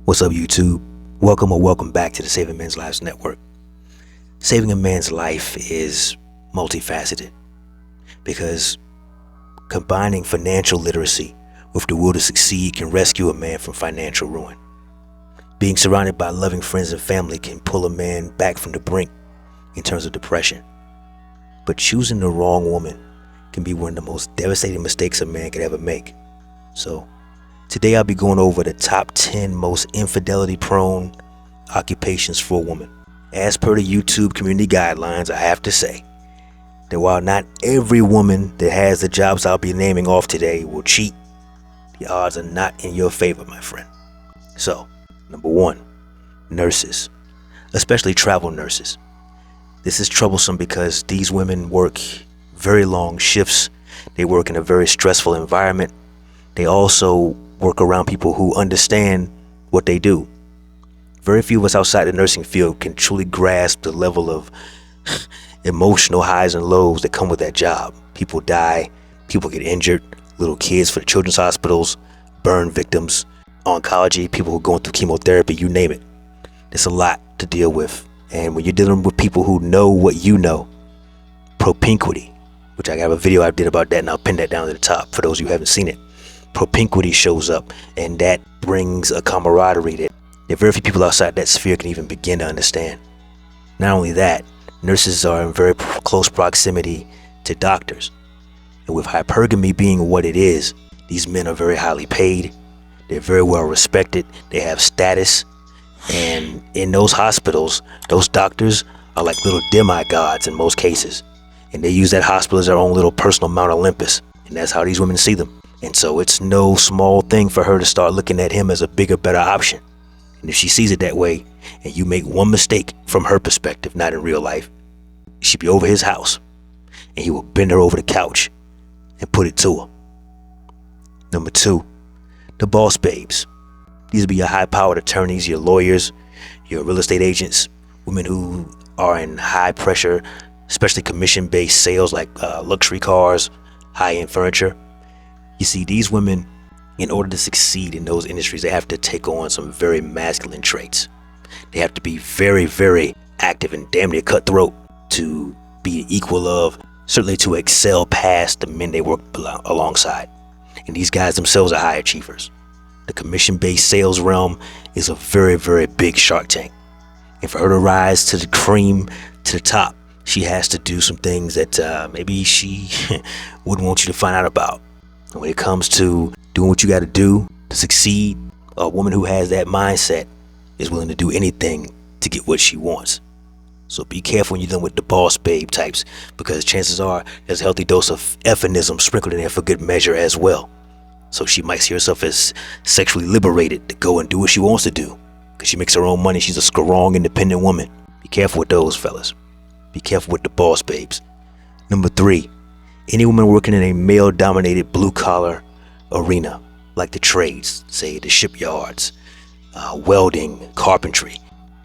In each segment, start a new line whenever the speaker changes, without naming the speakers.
What's up, YouTube? Welcome or welcome back to the Saving Men's Lives Network. Saving a man's life is multifaceted because combining financial literacy with the will to succeed can rescue a man from financial ruin. Being surrounded by loving friends and family can pull a man back from the brink in terms of depression. But choosing the wrong woman can be one of the most devastating mistakes a man could ever make. So today I'll be going over the top 10 most infidelity-prone occupations for a woman. As per the YouTube community guidelines, I have to say that while not every woman that has the jobs I'll be naming off today will cheat, the odds are not in your favor, my friend. So, number 1, nurses, especially travel nurses. This is troublesome because these women work very long shifts. They work in a very stressful environment. They also work around people who understand what they do. Very few of us outside the nursing field can truly grasp the level of emotional highs and lows that come with that job. People die, people get injured, little kids for the children's hospitals, burn victims, oncology, people who are going through chemotherapy, you name it. It's a lot to deal with. And when you're dealing with people who know what you know, propinquity, which I have a video I did about that and I'll pin that down to the top for those of you who haven't seen it. Propinquity shows up, and that brings a camaraderie that very few people outside that sphere can even begin to understand. Not only that, nurses are in very close proximity to doctors. And with hypergamy being what it is, these men are very highly paid, they're very well respected, they have status, and in those hospitals, those doctors are like little demigods in most cases. And they use that hospital as their own little personal Mount Olympus, and that's how these women see them. And so it's no small thing for her to start looking at him as a bigger, better option. And if she sees it that way, and you make one mistake from her perspective, not in real life, she'd be over his house, and he will bend her over the couch and put it to her. Number 2, the boss babes. These will be your high-powered attorneys, your lawyers, your real estate agents, women who are in high-pressure, especially commission-based sales like luxury cars, high-end furniture. You see, these women, in order to succeed in those industries, they have to take on some very masculine traits. They have to be very, very active and damn near cutthroat to be equal of, certainly to excel past the men they work alongside. And these guys themselves are high achievers. The commission-based sales realm is a very, very big Shark Tank. And for her to rise to the cream, to the top, she has to do some things that maybe she wouldn't want you to find out about. And when it comes to doing what you got to do to succeed, a woman who has that mindset is willing to do anything to get what she wants. So be careful when you're dealing with the boss babe types, because chances are there's a healthy dose of effinism sprinkled in there for good measure as well. So she might see herself as sexually liberated to go and do what she wants to do because she makes her own money. She's a strong, independent woman. Be careful with those fellas. Be careful with the boss babes. Number 3, any woman working in a male-dominated blue-collar arena, like the trades, say the shipyards, welding, carpentry.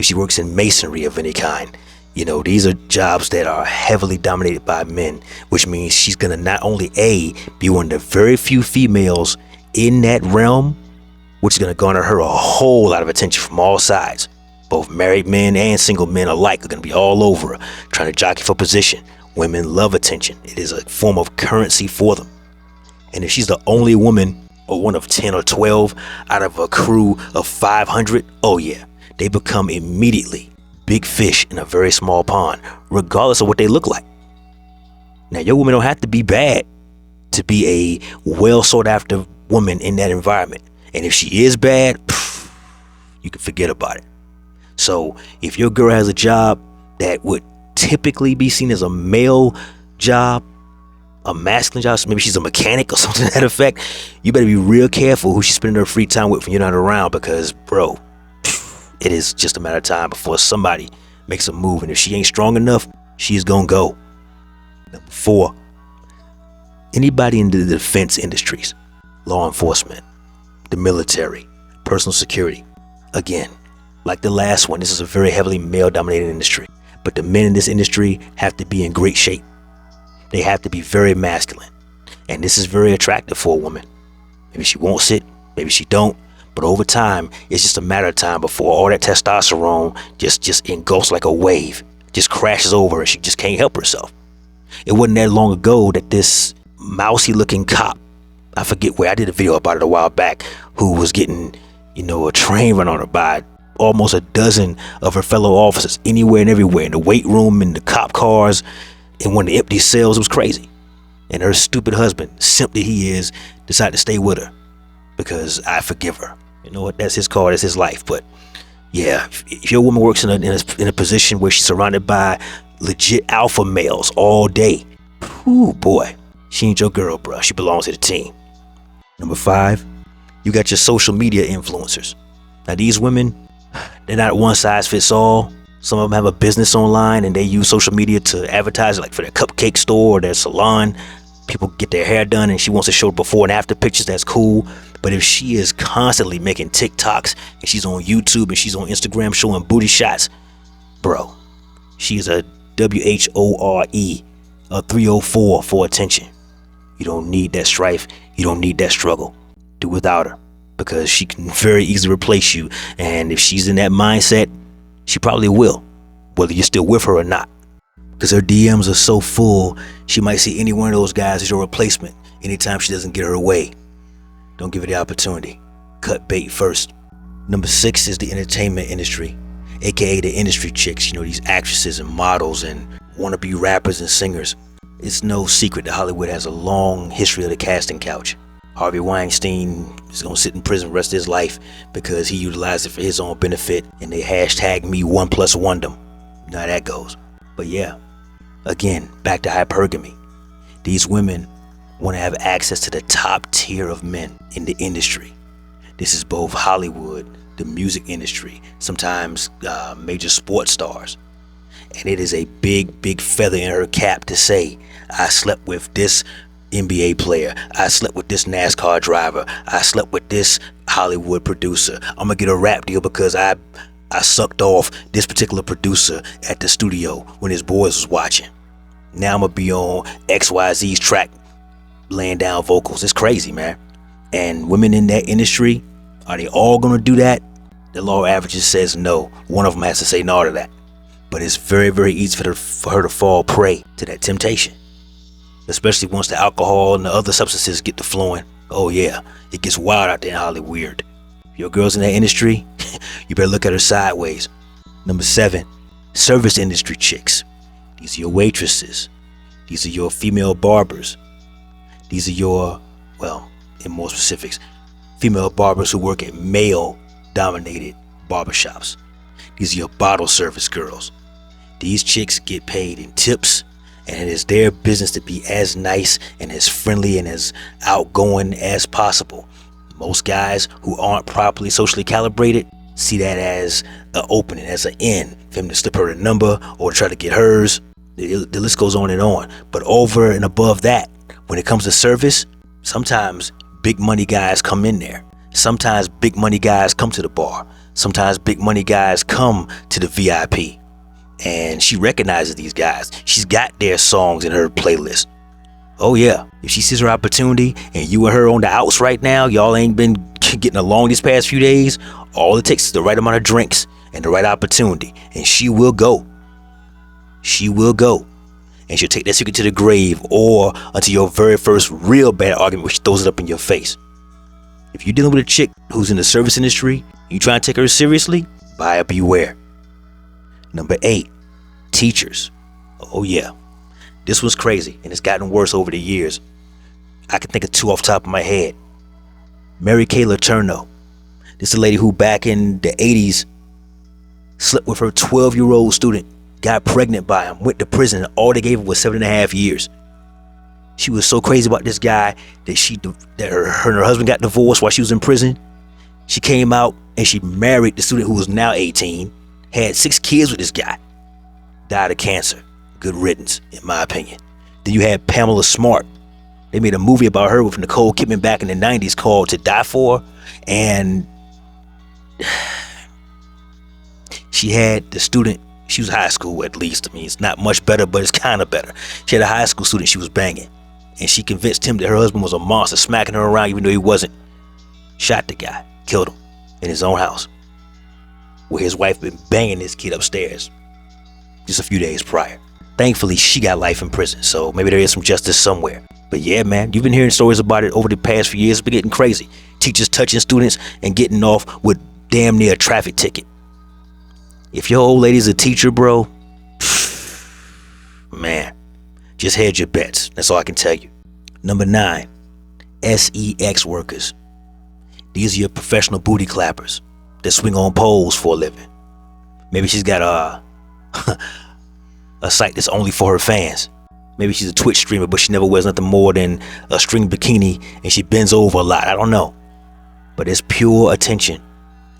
If she works in masonry of any kind, these are jobs that are heavily dominated by men, which means she's gonna not only be one of the very few females in that realm, which is gonna garner her a whole lot of attention from all sides. Both married men and single men alike are gonna be all over her, trying to jockey for position. Women love attention. It is a form of currency for them. And if she's the only woman, or one of 10 or 12 out of a crew of 500, oh yeah, they become immediately big fish in a very small pond, regardless of what they look like. Now, your woman don't have to be bad to be a well sought after woman in that environment. And if she is bad, you can forget about it. So if your girl has a job that would typically be seen as a male job, a masculine job, so maybe she's a mechanic or something to that effect, you better be real careful who she's spending her free time with when you're not around, because bro, it is just a matter of time before somebody makes a move, and if she ain't strong enough, she's gonna go. Number 4, anybody in the defense industries, law enforcement, the military, personal security. Again, like the last one, this is a very heavily male dominated industry, but the men in this industry have to be in great shape. They have to be very masculine. And this is very attractive for a woman. Maybe she wants it, maybe she don't. But over time, it's just a matter of time before all that testosterone just engulfs like a wave, just crashes over her. She just can't help herself. It wasn't that long ago that this mousy looking cop, I forget where, I did a video about it a while back, who was getting, a train run on her by almost a dozen of her fellow officers, anywhere and everywhere, in the weight room, in the cop cars, in one of the empty cells. It was crazy. And her stupid husband, simply he is, decided to stay with her because I forgive her. You know what? That's his call. That's his life. But yeah, if your woman works in a position where she's surrounded by legit alpha males all day, whoo boy, she ain't your girl, bro. She belongs to the team. Number 5, you got your social media influencers. Now these women, they're not one size fits all. Some of them have a business online and they use social media to advertise, like for their cupcake store or their salon. People get their hair done and she wants to show before and after pictures. That's cool. But if she is constantly making TikToks and she's on YouTube and she's on Instagram showing booty shots, bro, she's a WHORE, a 304 for attention. You don't need that strife. You don't need that struggle. Do without her, because she can very easily replace you. And if she's in that mindset, she probably will, whether you're still with her or not. Because her DMs are so full, she might see any one of those guys as your replacement anytime she doesn't get her way. Don't give her the opportunity. Cut bait first. Number 6 is the entertainment industry, aka the industry chicks, these actresses and models and wannabe rappers and singers. It's no secret that Hollywood has a long history of the casting couch. Harvey Weinstein is going to sit in prison the rest of his life because he utilized it for his own benefit, and they hashtag me 1+1them. You know how that goes. But yeah, again, back to hypergamy. These women want to have access to the top tier of men in the industry. This is both Hollywood, the music industry, sometimes major sports stars. And it is a big feather in her cap to say, I slept with this NBA player, I slept with this NASCAR driver, I slept with this Hollywood producer. I'm gonna get a rap deal because I sucked off this particular producer at the studio when his boys was watching. Now I'm gonna be on XYZ's track laying down vocals. It's crazy, man. And women in that industry, are they all gonna do that? The law of averages says no. One of them has to say no to that. But it's very easy for her to fall prey to that temptation, especially once the alcohol and the other substances get to flowing. Oh yeah, it gets wild out there in Hollywood. If your girl's in that industry, you better look at her sideways. Number 7, service industry chicks. These are your waitresses. These are your female barbers. These are your, well, in more specifics, female barbers who work at male-dominated barbershops. These are your bottle service girls. These chicks get paid in tips, and it is their business to be as nice and as friendly and as outgoing as possible. Most guys who aren't properly socially calibrated see that as an opening, as an in for him to slip her a number or try to get hers. The list goes on and on. But over and above that, when it comes to service, sometimes big money guys come in there. Sometimes big money guys come to the bar. Sometimes big money guys come to the VIP. And she recognizes these guys. She's got their songs in her playlist. Oh yeah, if she sees her opportunity and you and her on the outs right now, y'all ain't been getting along these past few days, all it takes is the right amount of drinks and the right opportunity, and she will go. She will go. And she'll take that secret to the grave, or until your very first real bad argument where she throws it up in your face. If you're dealing with a chick who's in the service industry, you trying to take her seriously, buyer beware. Number 8, teachers. Oh yeah, this was crazy, and it's gotten worse over the years. I can think of 2 off the top of my head. Mary Kay Letourneau. This is a lady who back in the 80s slept with her 12-year-old student, got pregnant by him, went to prison, and all they gave her was 7.5 years. She was so crazy about this guy that her and her husband got divorced while she was in prison. She came out and she married the student who was now 18, had 6 kids with this guy, died of cancer. Good riddance, in my opinion. Then you had Pamela Smart. They made a movie about her with Nicole Kidman back in the 90s called To Die For, and she had the student She was high school at least. I mean, it's not much better, but it's kind of better. She had a high school student she was banging, and she convinced him that her husband was a monster, smacking her around even though he wasn't. Shot the guy, killed him in his own house, where his wife been banging this kid upstairs just a few days prior. Thankfully, she got life in prison, so maybe there is some justice somewhere. But yeah, man, you've been hearing stories about it over the past few years. It's been getting crazy. Teachers touching students and getting off with damn near a traffic ticket. If your old lady's a teacher, bro, man, just hedge your bets. That's all I can tell you. Number 9, sex workers. These are your professional booty clappers that swing on poles for a living. Maybe she's got a site that's only for her fans. Maybe she's a Twitch streamer, but she never wears nothing more than a string bikini and she bends over a lot. I don't know. But it's pure attention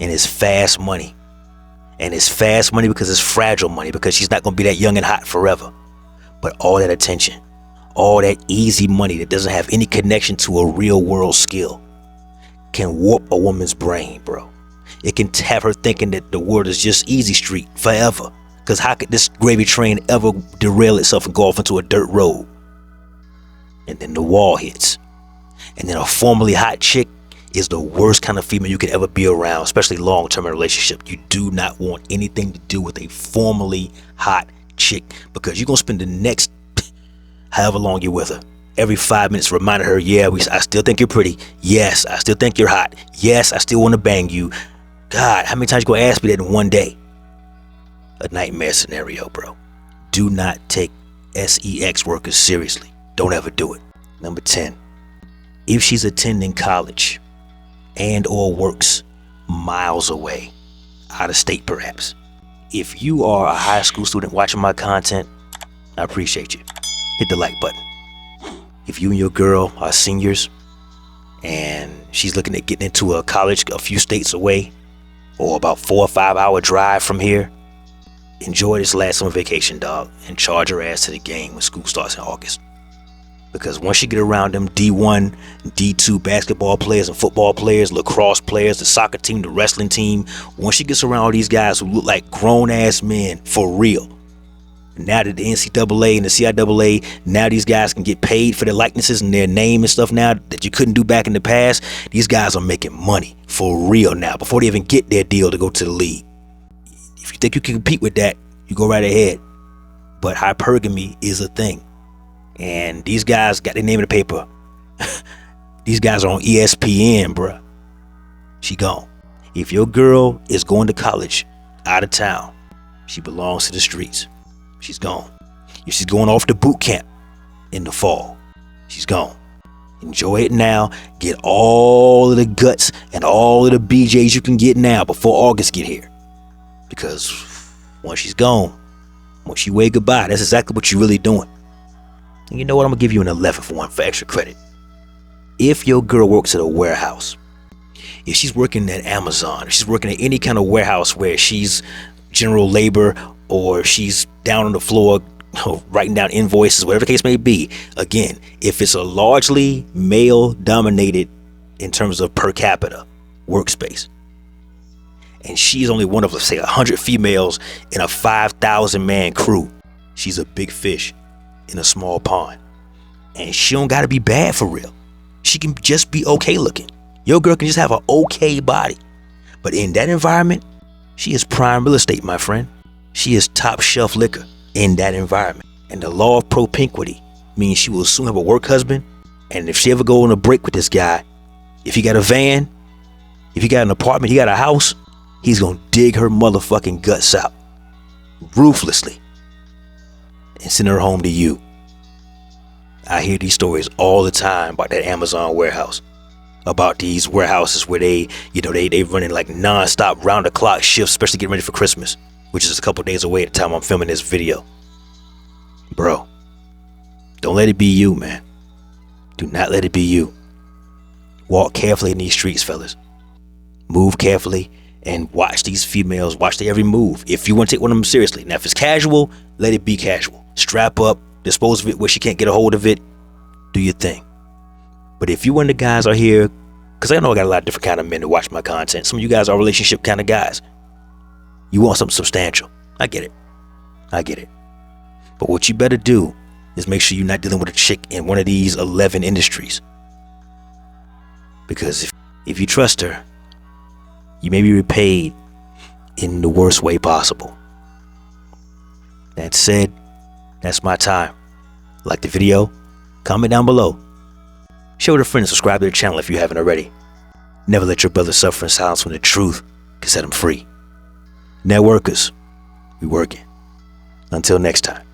and it's fast money. And it's fast money because it's fragile money, because she's not going to be that young and hot forever. But all that attention, all that easy money that doesn't have any connection to a real world skill can warp a woman's brain, bro. It can have her thinking that the world is just easy street forever. Because how could this gravy train ever derail itself and go off into a dirt road? And then the wall hits. And then a formerly hot chick is the worst kind of female you could ever be around, especially long-term in a relationship. You do not want anything to do with a formerly hot chick, because you're going to spend the next however long you're with her every 5 minutes reminding her, yeah, I still think you're pretty. Yes, I still think you're hot. Yes, I still want to bang you. God, how many times you going to ask me that in one day? A nightmare scenario, bro. Do not take sex workers seriously. Don't ever do it. Number 10, if she's attending college and or works miles away, out of state perhaps. If you are a high school student watching my content, I appreciate you. Hit the like button. If you and your girl are seniors and she's looking at getting into a college a few states away or about 4 or 5 hour drive from here, enjoy this last summer vacation, dog, and charge her ass to the game when school starts in August. Because once you get around them D1, D2 basketball players and football players, lacrosse players, the soccer team, the wrestling team, once she gets around all these guys who look like grown-ass men for real, now that the NCAA and the CIAA, now these guys can get paid for their likenesses and their name and stuff now that you couldn't do back in the past. These guys are making money for real now before they even get their deal to go to the league. If you think you can compete with that, you go right ahead. But hypergamy is a thing. And these guys got their name in the paper. These guys are on ESPN, bruh. She gone. If your girl is going to college out of town, she belongs to the streets. She's gone. If she's going off to boot camp in the fall, she's gone. Enjoy it now. Get all of the guts and all of the BJs you can get now before August get here. Because once she's gone, once you wave goodbye, that's exactly what you're really doing. And you know what? I'm going to give you an 11 for one for extra credit. If your girl works at a warehouse, if she's working at Amazon, if she's working at any kind of warehouse where she's general labor or she's down on the floor writing down invoices, whatever the case may be, again, if it's a largely male-dominated in terms of per capita workspace, and she's only one of, let's say, 100 females in a 5,000 man crew, she's a big fish in a small pond. And she don't gotta be bad for real. She can just be okay looking. Your girl can just have an okay body. But in that environment, she is prime real estate, my friend. She is top shelf liquor in that environment. And the law of propinquity means she will soon have a work husband. And if she ever go on a break with this guy, if he got a van, if he got an apartment, he got a house, he's gonna dig her motherfucking guts out ruthlessly and send her home to you. I hear these stories all the time about that Amazon warehouse, about these warehouses where they running like non-stop round the clock shifts, especially getting ready for Christmas, which is a couple days away at the time I'm filming this video. Bro, don't let it be you, man. Do not let it be you. Walk carefully in these streets, fellas. Move carefully and watch these females, watch their every move. If you want to take one of them seriously. Now, if it's casual, let it be casual. Strap up, dispose of it where she can't get a hold of it. Do your thing. But if you and the guys are here, because I know I got a lot of different kind of men to watch my content. Some of you guys are relationship kind of guys. You want something substantial. I get it. I get it. But what you better do is make sure you're not dealing with a chick in one of these 11 industries. Because if you trust her, you may be repaid in the worst way possible. That said, that's my time. Like the video, comment down below. Share with a friend and subscribe to the channel if you haven't already. Never let your brother suffer in silence when the truth can set him free. Networkers, we working. Until next time.